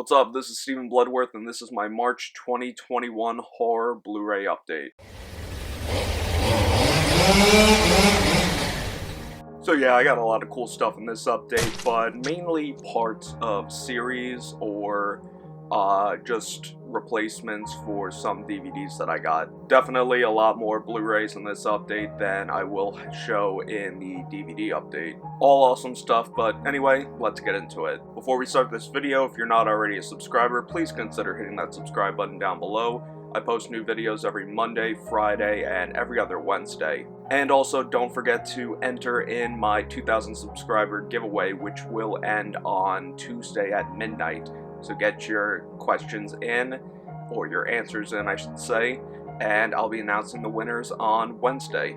What's up, this is Stephen Bloodworth, and this is my March 2021 horror Blu-ray update. So yeah, I got a lot of cool stuff in this update, but mainly parts of series or just replacements for some DVDs that I got. Definitely a lot more Blu-rays in this update than I will show in the DVD update. All awesome stuff, but anyway, let's get into it. Before we start this video, if you're not already a subscriber, please consider hitting that subscribe button down below. I post new videos every Monday, Friday, and every other Wednesday. And also, don't forget to enter in my 2,000 subscriber giveaway, which will end on Tuesday at midnight. So get your questions in, or your answers in, I should say, and I'll be announcing the winners on Wednesday.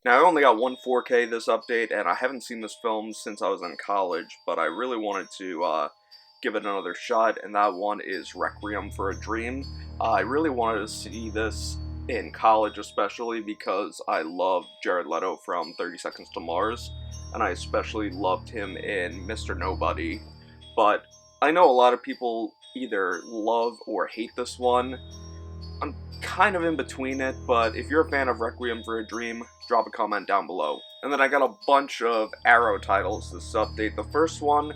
Now, I only got one 4K this update, and I haven't seen this film since I was in college, but I really wanted to give it another shot, and that one is Requiem for a Dream. I really wanted to see this in college, especially because I loved Jared Leto from 30 Seconds to Mars, and I especially loved him in Mr. Nobody. But I know a lot of people either love or hate this one. I'm kind of in between it, but if you're a fan of Requiem for a Dream, drop a comment down below. And then I got a bunch of Arrow titles this update. The first one,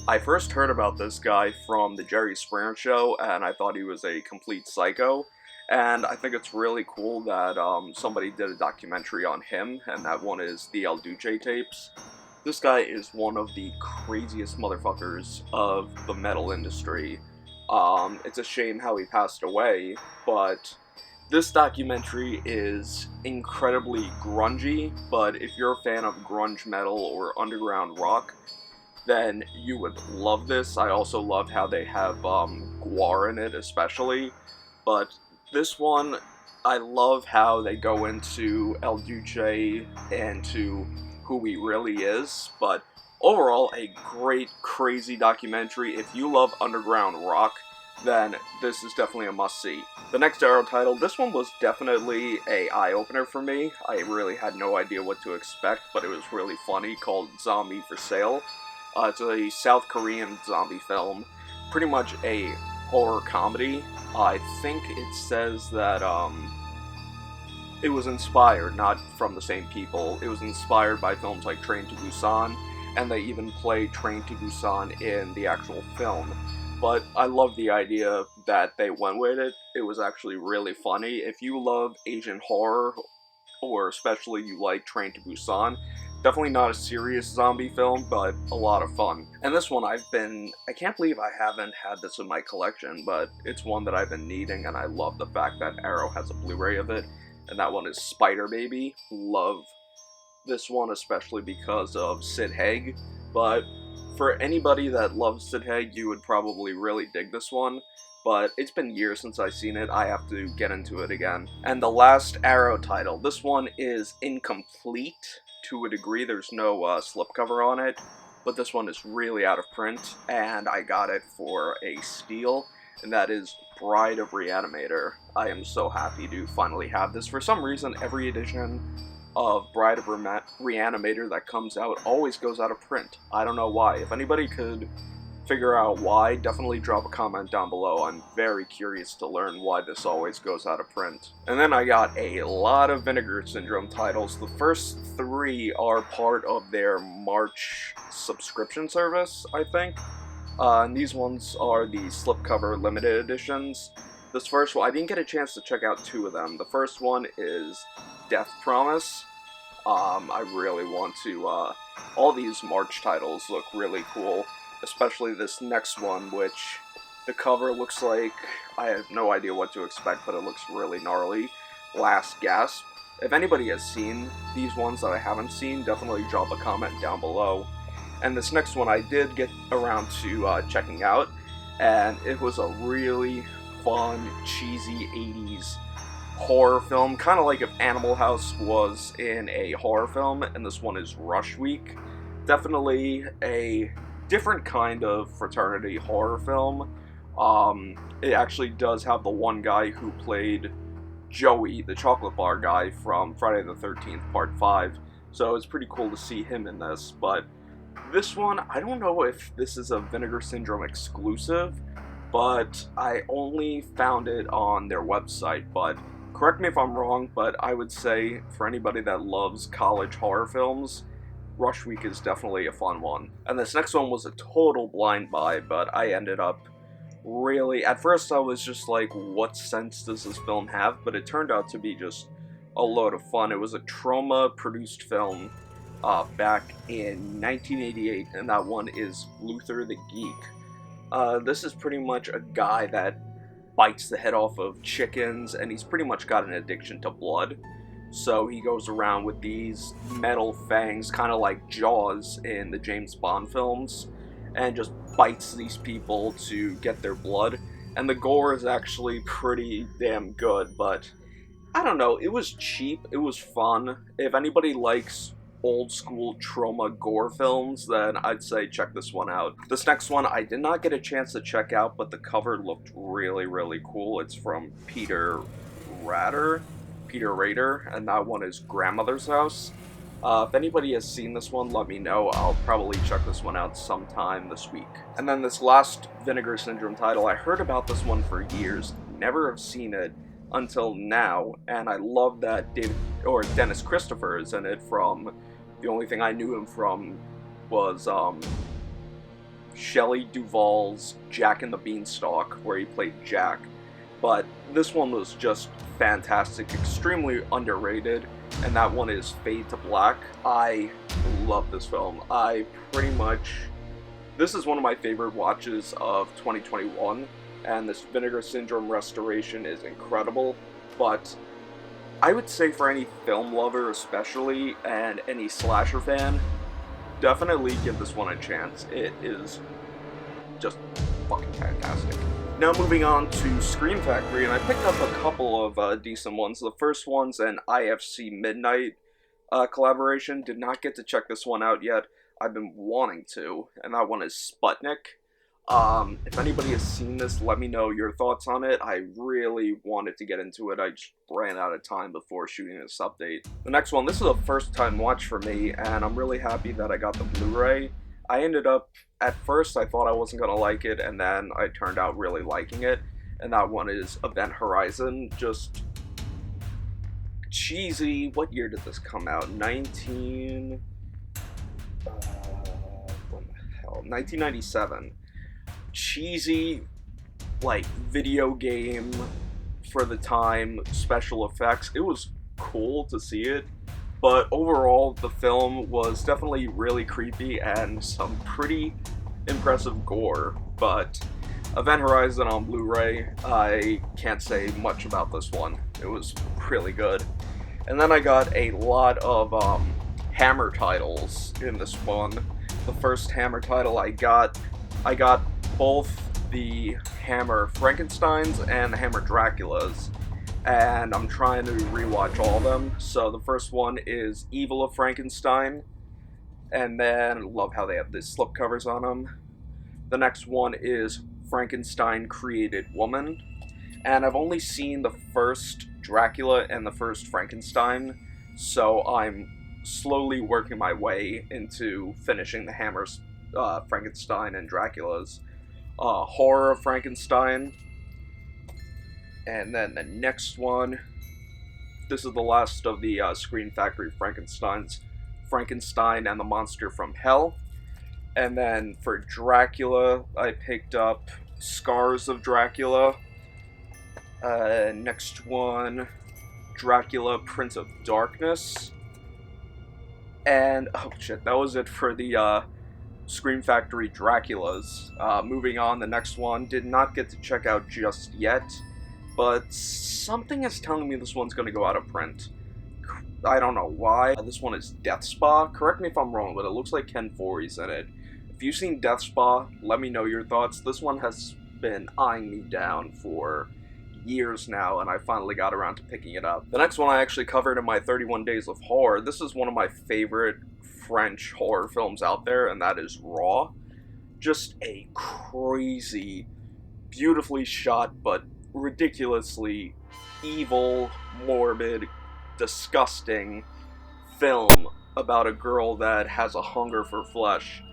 I first heard about this guy from the Jerry Springer Show, and I thought he was a complete psycho. And I think it's really cool that somebody did a documentary on him, and that one is the El Duce tapes. This guy is one of the craziest motherfuckers of the metal industry. It's a shame how he passed away, but this documentary is incredibly grungy, but if you're a fan of grunge metal or underground rock, then you would love this. I also love how they have Gwar in it, especially, but this one, I love how they go into El Duce and to who he really is, but overall, a great, crazy documentary. If you love underground rock, then this is definitely a must-see. The next Arrow title, this one was definitely an eye-opener for me. I really had no idea what to expect, but it was really funny, called Zombie for Sale. It's a South Korean zombie film, pretty much a horror comedy. I think it says that, it was inspired, not from the same people, it was inspired by films like Train to Busan, and they even play Train to Busan in the actual film. But I love the idea that they went with it. It was actually really funny. If you love Asian horror, or especially you like Train to Busan, definitely not a serious zombie film, but a lot of fun. And this one I can't believe I haven't had this in my collection, but it's one that I've been needing, and I love the fact that Arrow has a Blu-ray of it. And that one is Spider Baby. Love this one, especially because of Sid Haig. But for anybody that loves Sid Haig, you would probably really dig this one. But it's been years since I've seen it. I have to get into it again. And the last Arrow title. This one is incomplete to a degree. There's no slipcover on it. But this one is really out of print. And I got it for a steal. And that is Bride of Reanimator. I am so happy to finally have this. For some reason, every edition of Bride of Reanimator that comes out always goes out of print. I don't know why. If anybody could figure out why, definitely drop a comment down below. I'm very curious to learn why this always goes out of print. And then I got a lot of Vinegar Syndrome titles. The first three are part of their March subscription service, I think. And these ones are the slipcover limited editions. This first one, I didn't get a chance to check out two of them. The first one is Death Promise. I really want to, all these March titles look really cool, especially this next one, which the cover looks like, I have no idea what to expect, but it looks really gnarly. Last Gasp. If anybody has seen these ones that I haven't seen, definitely drop a comment down below. And this next one I did get around to checking out, and it was a really fun, cheesy 80s horror film, kind of like if Animal House was in a horror film, and this one is Rush Week. Definitely a different kind of fraternity horror film. It actually does have the one guy who played Joey, the chocolate bar guy from Friday the 13th Part 5, so it's pretty cool to see him in this, but This one, I don't know if this is a Vinegar Syndrome exclusive, but I only found it on their website. But correct me if I'm wrong, but I would say for anybody that loves college horror films, Rush Week is definitely a fun one. And this next one was a total blind buy, but I ended up really, at first I was just like, what sense does this film have? But it turned out to be just a load of fun. It was a Trauma-produced film back in 1988, and that one is Luther the Geek. This is pretty much a guy that bites the head off of chickens, and he's pretty much got an addiction to blood. So he goes around with these metal fangs, kind of like Jaws in the James Bond films, and just bites these people to get their blood. And the gore is actually pretty damn good, but I don't know, it was cheap, it was fun. If anybody likes old school trauma gore films, then I'd say check this one out. This next one I did not get a chance to check out, but the cover looked really, really cool. It's from Peter Rader, and that one is Grandmother's House. If anybody has seen this one, let me know. I'll probably check this one out sometime this week. And then this last Vinegar Syndrome title, I heard about this one for years, never have seen it until now, and I love that Dennis Christopher is in it. From the only thing I knew him from was Shelley Duvall's Jack and the Beanstalk, where he played Jack. But this one was just fantastic, extremely underrated, and that one is Fade to Black. I love this film. This is one of my favorite watches of 2021, and this Vinegar Syndrome restoration is incredible. But I would say for any film lover especially, and any slasher fan, definitely give this one a chance. It is just fucking fantastic. Now moving on to Scream Factory, and I picked up a couple of decent ones. The first one's an IFC Midnight collaboration. Did not get to check this one out yet. I've been wanting to, and that one is Sputnik. If anybody has seen this, let me know your thoughts on it. I really wanted to get into it. I just ran out of time before shooting this update. The next one, this is a first time watch for me, and I'm really happy that I got the Blu-ray. I ended up, at first I thought I wasn't going to like it, and then I turned out really liking it, and that one is Event Horizon. Just cheesy. What year did this come out? 1997. Cheesy, like, video game for the time, special effects. It was cool to see it, but overall the film was definitely really creepy and some pretty impressive gore. But Event Horizon on Blu-ray, I can't say much about this one. It was really good. And then I got a lot of Hammer titles in this one. The first Hammer title I got both the Hammer Frankensteins and the Hammer Draculas, and I'm trying to rewatch all of them. So the first one is Evil of Frankenstein, and then I love how they have the slipcovers on them. The next one is Frankenstein Created Woman, and I've only seen the first Dracula and the first Frankenstein, so I'm slowly working my way into finishing the Hammer's Frankenstein and Dracula's. Horror of Frankenstein. And then the next one, this is the last of the Scream Factory Frankensteins, Frankenstein and the Monster from Hell. And then for Dracula, I picked up Scars of Dracula. Next one, Dracula, Prince of Darkness. And, oh shit, that was it for the Scream Factory Draculas. Moving on, the next one, did not get to check out just yet, but something is telling me this one's going to go out of print. I don't know why. This one is Death Spa. Correct me if I'm wrong, but it looks like Ken Foree's in it. If you've seen Death Spa, let me know your thoughts. This one has been eyeing me down for years now, and I finally got around to picking it up. The next one I actually covered in my 31 Days of Horror. This is one of my favorite French horror films out there, and that is Raw. Just a crazy, beautifully shot, but ridiculously evil, morbid, disgusting film about a girl that has a hunger for flesh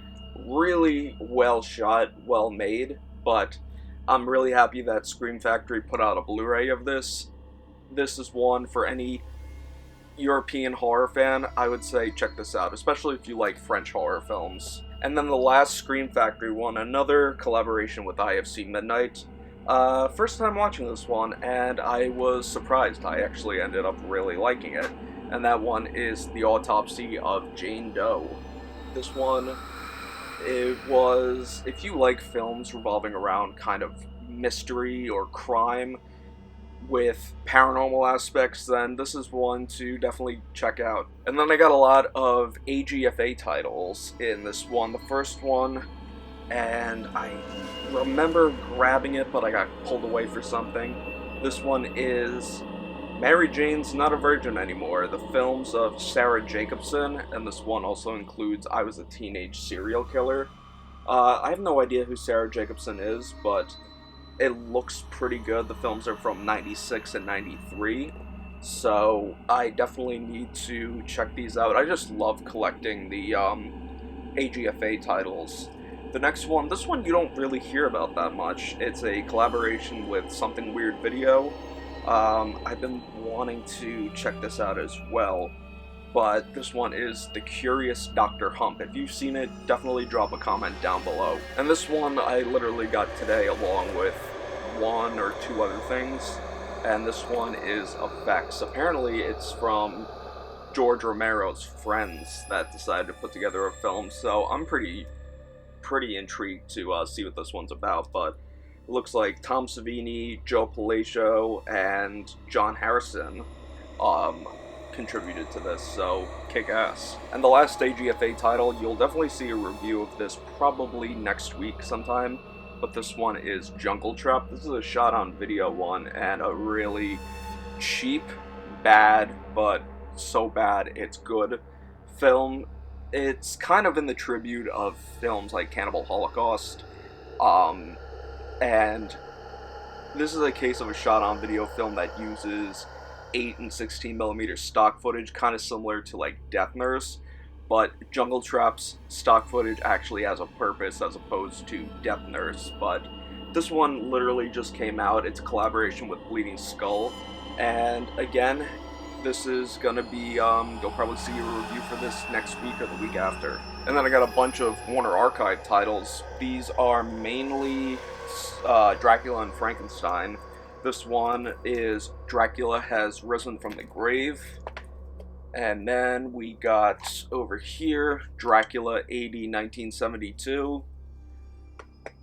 really well shot, well made, but I'm really happy that Scream Factory put out a Blu-ray of this. This is one for any European horror fan. I would say check this out, especially if you like French horror films. And then the last Scream Factory one, another collaboration with IFC Midnight. First time watching this one, and I was surprised. I actually ended up really liking it. And that one is The Autopsy of Jane Doe. This one, it was, if you like films revolving around kind of mystery or crime with paranormal aspects, then this is one to definitely check out. And then I got a lot of AGFA titles in this one. The first one, and I remember grabbing it, but I got pulled away for something. This one is Mary Jane's Not a Virgin Anymore, the films of Sarah Jacobson, and this one also includes I Was a Teenage Serial Killer. I have no idea who Sarah Jacobson is, but it looks pretty good. The films are from 96 and 93, so I definitely need to check these out. I just love collecting the AGFA titles. The next one, this one you don't really hear about that much. It's a collaboration with Something Weird Video. I've been wanting to check this out as well, but this one is The Curious Dr. Hump. If you've seen it, definitely drop a comment down below. And this one I literally got today along with one or two other things, and this one is Effects. Apparently it's from George Romero's friends that decided to put together a film, so I'm pretty intrigued to see what this one's about. But it looks like Tom Savini, Joe Palacio, and John Harrison contributed to this, so kick ass. And the last AGFA title, you'll definitely see a review of this probably next week sometime, but this one is Jungle Trap. This is a shot on video one, and a really cheap, bad, but so bad it's good film. It's kind of in the tribute of films like Cannibal Holocaust, and this is a case of a shot-on-video film that uses 8 and 16mm stock footage, kind of similar to like Death Nurse, but Jungle Trap's stock footage actually has a purpose as opposed to Death Nurse. But this one literally just came out. It's a collaboration with Bleeding Skull, and again, this is gonna be, you'll probably see a review for this next week or the week after. And then I got a bunch of Warner Archive titles. These are mainly Dracula and Frankenstein. This one is Dracula Has Risen from the Grave. And then we got over here Dracula AD 1972.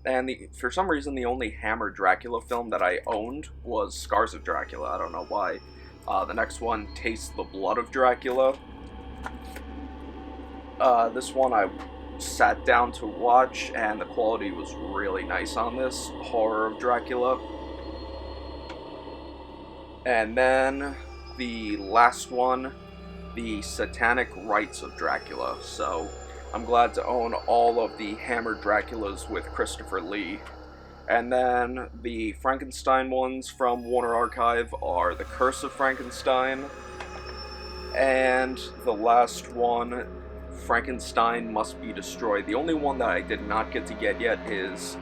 And for some reason the only Hammer Dracula film that I owned was Scars of Dracula. I don't know why. The next one, Taste the Blood of Dracula. This one I sat down to watch, and the quality was really nice on this, Horror of Dracula. And then the last one, The Satanic Rites of Dracula. So I'm glad to own all of the Hammer Draculas with Christopher Lee. And then the Frankenstein ones from Warner Archive are The Curse of Frankenstein, and the last one, Frankenstein Must Be Destroyed. The only one that I did not get to get yet is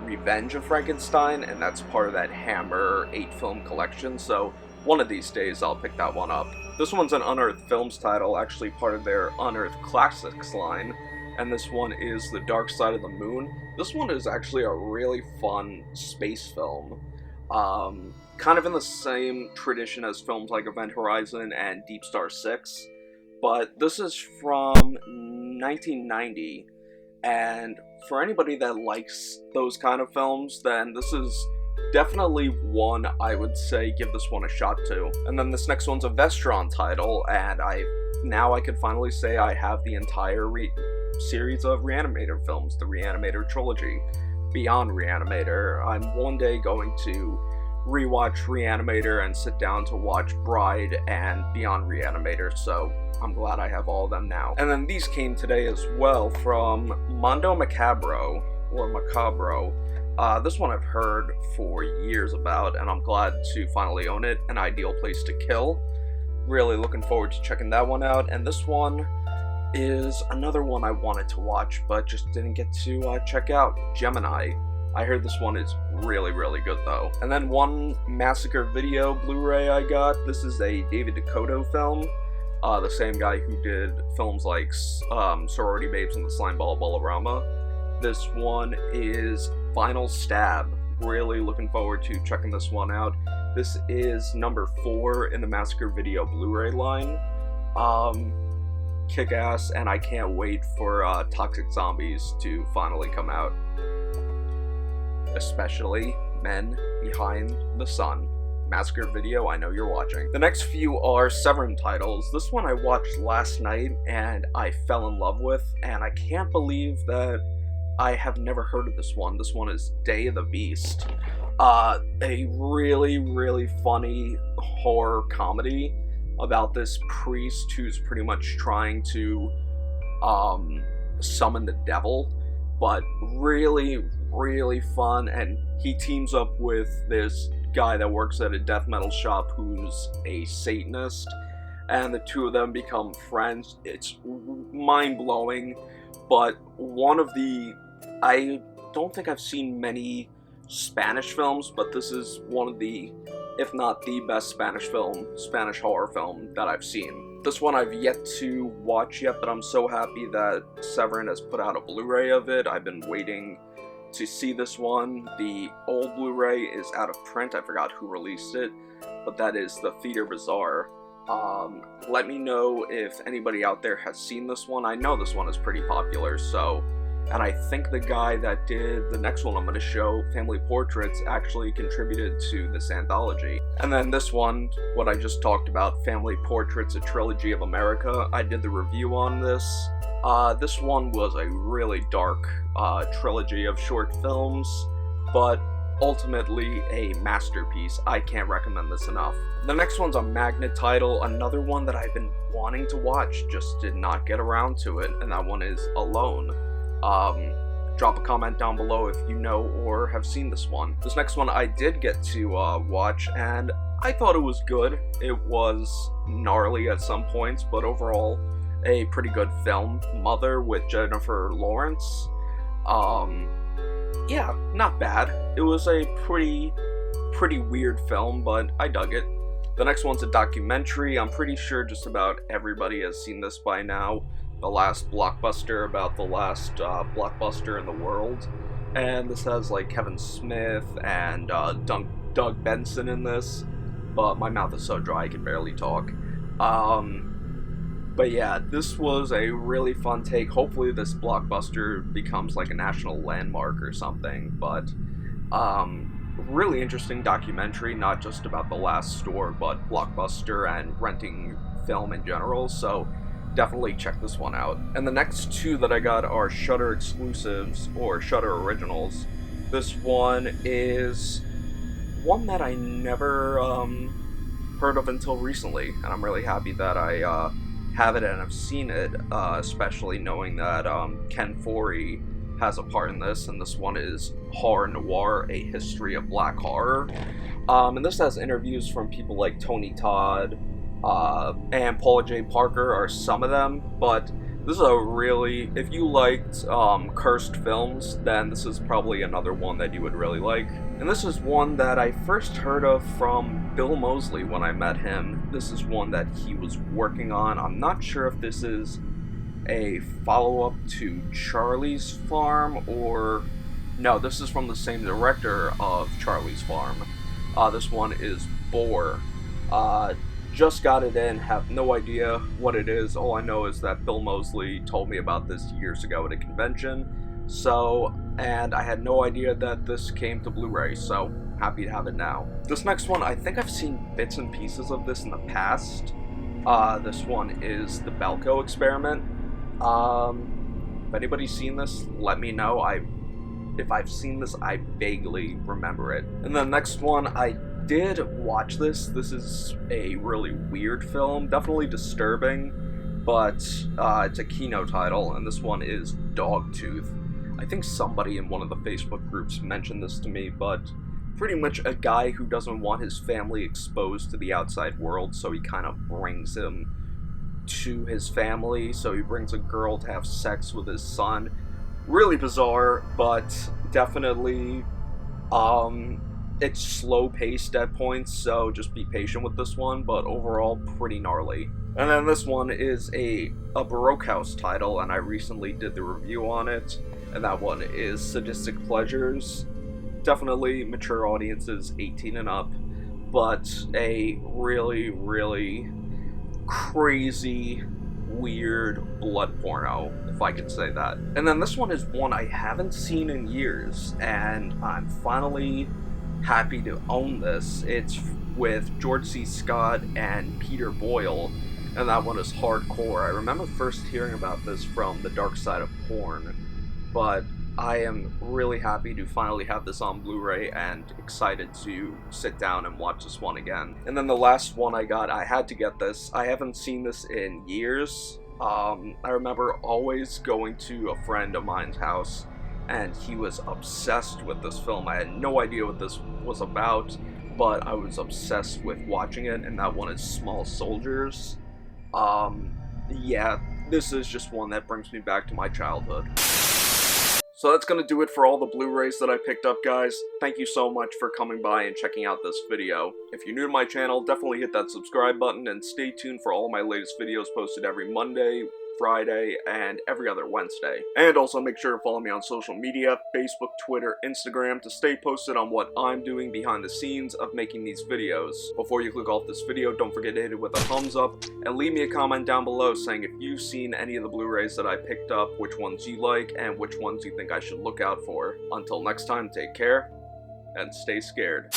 Revenge of Frankenstein, and that's part of that Hammer 8-film collection, so one of these days I'll pick that one up. This one's an Unearthed Films title, actually part of their Unearthed Classics line, and this one is The Dark Side of the Moon. This one is actually a really fun space film, kind of in the same tradition as films like Event Horizon and Deep Star 6, but this is from 1990, and for anybody that likes those kind of films, then this is definitely one I would say give this one a shot to. And then this next one's a Vestron title, and now I could finally say I have the entire series of Reanimator films, the Reanimator trilogy, Beyond Reanimator. I'm one day going to rewatch Reanimator and sit down to watch Bride and Beyond Reanimator, so I'm glad I have all of them now. And then these came today as well from Mondo Macabro, or Macabro. This one I've heard for years about, and I'm glad to finally own it. An Ideal Place to Kill. Really looking forward to checking that one out. And this one, is another one I wanted to watch, but just didn't get to check out, Gemini. I heard this one is really, really good though. And then one Massacre Video Blu-ray I got. This is a David Dakota film. The same guy who did films like Sorority Babes and the Slimeball Bolorama. This one is Final Stab. Really looking forward to checking this one out. This is number 4 in the Massacre Video Blu-ray line. Kick ass, and I can't wait for Toxic Zombies to finally come out. Especially Men Behind the Sun. Massacre Video, I know you're watching. The next few are Severn titles. This one I watched last night and I fell in love with, and I can't believe that I have never heard of this one. This one is Day of the Beast. A really, really funny horror comedy about this priest who's pretty much trying to summon the devil, but really, really fun, and he teams up with this guy that works at a death metal shop who's a Satanist, and the two of them become friends. It's mind-blowing, but I don't think I've seen many Spanish films, but this is one of the, if not the best Spanish horror film that I've seen. This one I've yet to watch yet, but I'm so happy that Severn has put out a Blu-ray of it. I've been waiting to see this one. The old Blu-ray is out of print. I forgot who released it, but that is the Theater Bazaar. Let me know if anybody out there has seen this one. I know this one is pretty popular, and I think the guy that did the next one I'm going to show, Family Portraits, actually contributed to this anthology. And then this one, what I just talked about, Family Portraits, A Trilogy of America, I did the review on this. This one was a really dark trilogy of short films, but ultimately a masterpiece. I can't recommend this enough. The next one's a Magnet title, another one that I've been wanting to watch, just did not get around to it, and that one is Alone. Drop a comment down below if you know or have seen this one. This next one I did get to watch, and I thought it was good. It was gnarly at some points, but overall a pretty good film. Mother with Jennifer Lawrence. Yeah, not bad. It was a pretty weird film, but I dug it. The next one's a documentary. I'm pretty sure just about everybody has seen this by now. The last blockbuster about the last blockbuster in the world, and this has like Kevin Smith and Doug Benson in this, but my mouth is so dry I can barely talk. But yeah, this was a really fun take. Hopefully this blockbuster becomes like a national landmark or something, but really interesting documentary, not just about the last store, but Blockbuster and renting film in general, so definitely check this one out. And the next two that I got are Shudder exclusives, or Shudder originals. This one is one that I never heard of until recently, and I'm really happy that I have it and I've seen it, especially knowing that Ken Foree has a part in this, and this one is Horror Noir, A History of Black Horror. And this has interviews from people like Tony Todd, and Paula J. Parker are some of them, but this is a really, if you liked cursed films, then this is probably another one that you would really like. And this is one that I first heard of from Bill Moseley when I met him. This is one that he was working on. I'm not sure if this is a follow-up to Charlie's Farm, or no, this is from the same director of Charlie's Farm. This one is Boar. Just got it in, have no idea what it is. All I know is that Bill Moseley told me about this years ago at a convention, and I had no idea that this came to Blu-ray, so happy to have it now. This next one, I think I've seen bits and pieces of this in the past. This one is The Belko Experiment. If anybody's seen this, let me know. If I've seen this, I vaguely remember it. And the next one, I did watch this. This is a really weird film, definitely disturbing, but it's a Kino title, and this one is Dogtooth. I think somebody in one of the Facebook groups mentioned this to me, but pretty much a guy who doesn't want his family exposed to the outside world, so he kind of brings them to his family, so he brings a girl to have sex with his son. Really bizarre, but definitely, it's slow-paced at points, so just be patient with this one, but overall, pretty gnarly. And then this one is a Baroque House title, and I recently did the review on it, and that one is Sadistic Pleasures. Definitely mature audiences, 18 and up, but a really, really crazy, weird blood porno, if I could say that. And then this one is one I haven't seen in years, and I'm finally happy to own this. It's with George C. Scott and Peter Boyle, and that one is hardcore. I remember first hearing about this from The Dark Side of Porn, but I am really happy to finally have this on Blu-ray and excited to sit down and watch this one again. And then the last one I got, I had to get this. I haven't seen this in years. I remember always going to a friend of mine's house, and he was obsessed with this film. I had no idea what this was about, but I was obsessed with watching it, and that one is Small Soldiers. Yeah, this is just one that brings me back to my childhood. So that's gonna do it for all the Blu-rays that I picked up, guys. Thank you so much for coming by and checking out this video. If you're new to my channel, definitely hit that subscribe button and stay tuned for all of my latest videos posted every Monday, Friday, and every other Wednesday. And also make sure to follow me on social media, Facebook, Twitter, Instagram, to stay posted on what I'm doing behind the scenes of making these videos. Before you click off this video, don't forget to hit it with a thumbs up, and leave me a comment down below saying if you've seen any of the Blu-rays that I picked up, which ones you like, and which ones you think I should look out for. Until next time, take care, and stay scared.